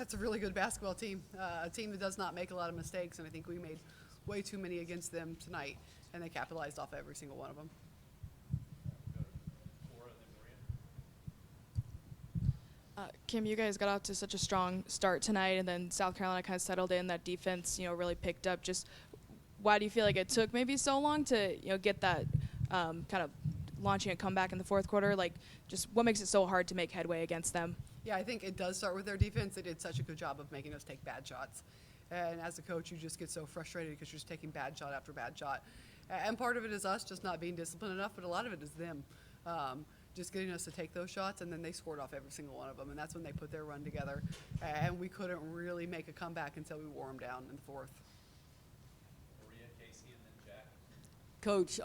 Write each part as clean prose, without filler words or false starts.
that's a really good basketball team, a team that does not make a lot of mistakes, and I think we made way too many against them tonight, and they capitalized off every single one of them. Kim, you guys got out to such a strong start tonight, and then South Carolina kind of settled in. That defense, really picked up. Just why do you feel like it took maybe so long to, get that kind of launching a comeback in the fourth quarter? Like, just what makes it so hard to make headway against them? Yeah, I think it does start with their defense. They did such a good job of making us take bad shots. And as a coach, you just get so frustrated because you're just taking bad shot after bad shot. And part of it is us just not being disciplined enough, but a lot of it is them. Just getting us to take those shots, and then they scored off every single one of them, and that's when they put their run together. And we couldn't really make a comeback until we wore them down in the fourth. Maria, Casey, and then Jack. Coach,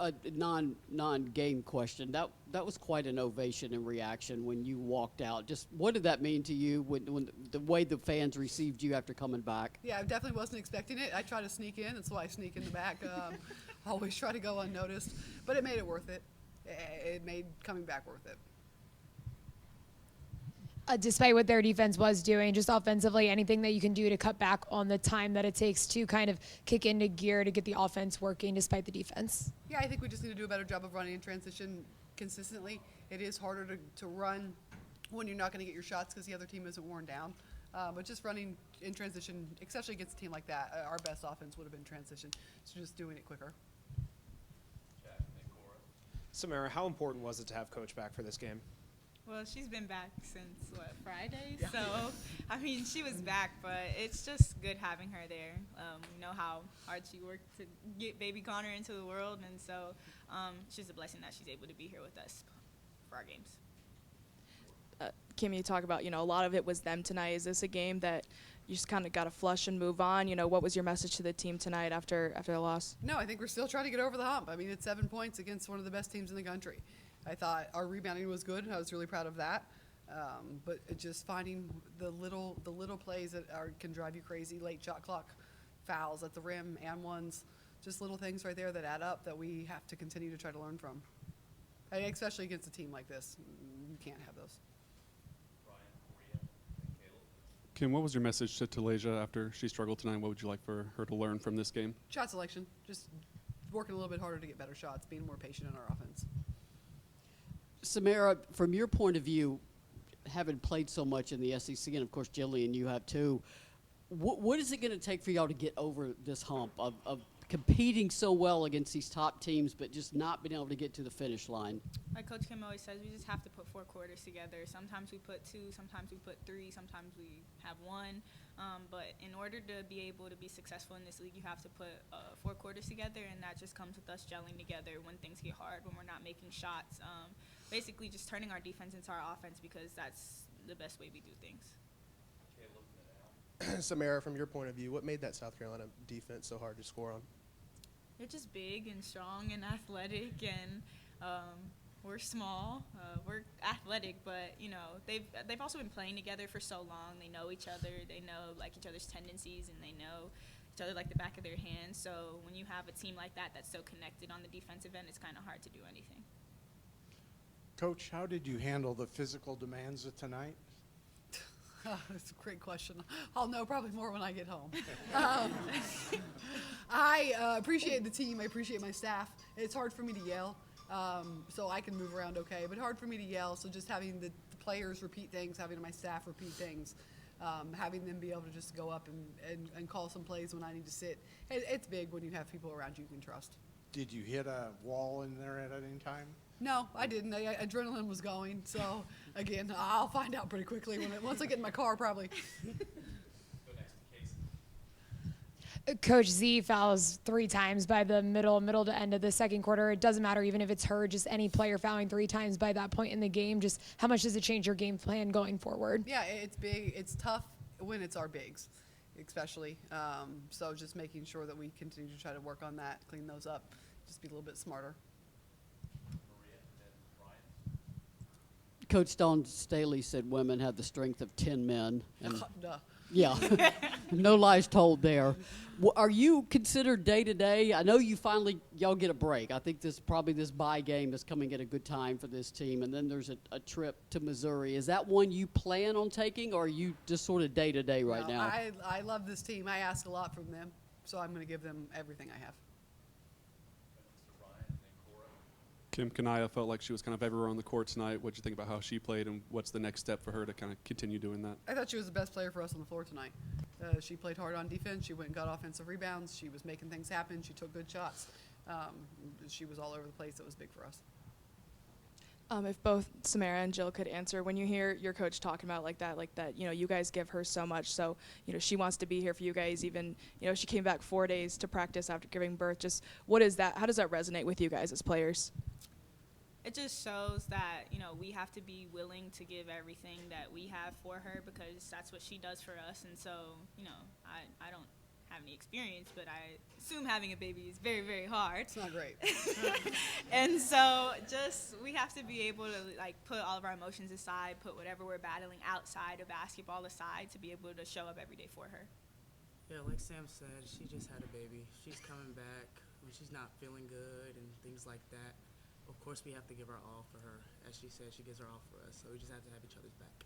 non-game question. That was quite an ovation and reaction when you walked out. Just what did that mean to you when the way the fans received you after coming back? Yeah, I definitely wasn't expecting it. I try to sneak in. That's why I sneak in the back. Always try to go unnoticed. But it made it worth it. It made coming back worth it. Despite what their defense was doing, just offensively, anything that you can do to cut back on the time that it takes to kind of kick into gear to get the offense working despite the defense? Yeah, I think we just need to do a better job of running in transition consistently. It is harder to run when you're not going to get your shots because the other team isn't worn down. But just running in transition, especially against a team like that, our best offense would have been transition. So just doing it quicker. Jack, and then Cora. Samara, how important was it to have Coach back for this game? Well, she's been back since, Friday? Yeah. So, she was back, but it's just good having her there. We know how hard she worked to get baby Connor into the world, and so it's just a blessing that she's able to be here with us for our games. Kim, you talk about, a lot of it was them tonight. Is this a game that you just kind of got to flush and move on? What was your message to the team tonight after the loss? No, I think we're still trying to get over the hump. I mean, it's 7 points against one of the best teams in the country. I thought our rebounding was good, and I was really proud of that. But just finding the little plays that can drive you crazy, late shot clock fouls at the rim and ones, just little things right there that add up that we have to continue to try to learn from. Especially against a team like this, you can't have those. Ryan, Maria, and Caleb. Kim, what was your message to Talasia after she struggled tonight? What would you like for her to learn from this game? Shot selection, just working a little bit harder to get better shots, being more patient in our offense. Samara, from your point of view, having played so much in the SEC, and of course Jillian, you have too, what is it going to take for y'all to get over this hump of competing so well against these top teams but just not being able to get to the finish line? Like Coach Kim always says, we just have to put 4 quarters together. Sometimes we put 2, sometimes we put 3, sometimes we have 1. But in order to be able to be successful in this league, you have to put 4 quarters together, and that just comes with us gelling together when things get hard, when we're not making shots. Basically just turning our defense into our offense because that's the best way we do things. Caleb, and then Al. Samara, from your point of view, what made that South Carolina defense so hard to score on? They're just big and strong and athletic, and we're small. We're athletic, but they've also been playing together for so long. They know each other. They know each other's tendencies, and they know each other like the back of their hands. So when you have a team like that that's so connected on the defensive end, it's kind of hard to do anything. Coach, how did you handle the physical demands of tonight? That's a great question. I'll know probably more when I get home. I appreciate the team. I appreciate my staff. It's hard for me to yell, so I can move around okay, but hard for me to yell. So just having the players repeat things, having my staff repeat things, having them be able to just go up and call some plays when I need to sit. It's big when you have people around you can trust. Did you hit a wall in there at any time? No, I didn't. Adrenaline was going. So, again, I'll find out pretty quickly once I get in my car, probably. Go next to Casey. Coach Z fouls 3 times by the middle to end of the second quarter. It doesn't matter even if it's her, just any player fouling 3 times by that point in the game. Just how much does it change your game plan going forward? Yeah, it's big. It's tough when it's our bigs, especially. So just making sure that we continue to try to work on that, clean those up, just be a little bit smarter. Maria, and then Ryan. Coach Don Staley said women have the strength of 10 men. And Duh. Yeah, no lies told there. Are you considered day-to-day? I know y'all get a break. I think this bye game is coming at a good time for this team, and then there's a trip to Missouri. Is that one you plan on taking, or are you just sort of day-to-day right Well, now? I love this team. I ask a lot from them, so I'm going to give them everything I have. Kim Kanaya felt like she was kind of everywhere on the court tonight. What did you think about how she played, and what's the next step for her to kind of continue doing that? I thought she was the best player for us on the floor tonight. She played hard on defense. She went and got offensive rebounds. She was making things happen. She took good shots. She was all over the place. It was big for us. If both Samara and Jill could answer, when you hear your coach talking about like that, you guys give her so much, so, she wants to be here for you guys, even, she came back 4 days to practice after giving birth. Just what is that? How does that resonate with you guys as players? It just shows that, we have to be willing to give everything that we have for her because that's what she does for us. And so, I don't have any experience, but I assume having a baby is very, very hard. It's not great. And so we have to be able to put all of our emotions aside, put whatever we're battling outside of basketball aside to be able to show up every day for her. Yeah, like Sam said, she just had a baby. She's coming back when she's not feeling good and things like that. Of course, we have to give our all for her. As she said, she gives her all for us, so we just have to have each other's back.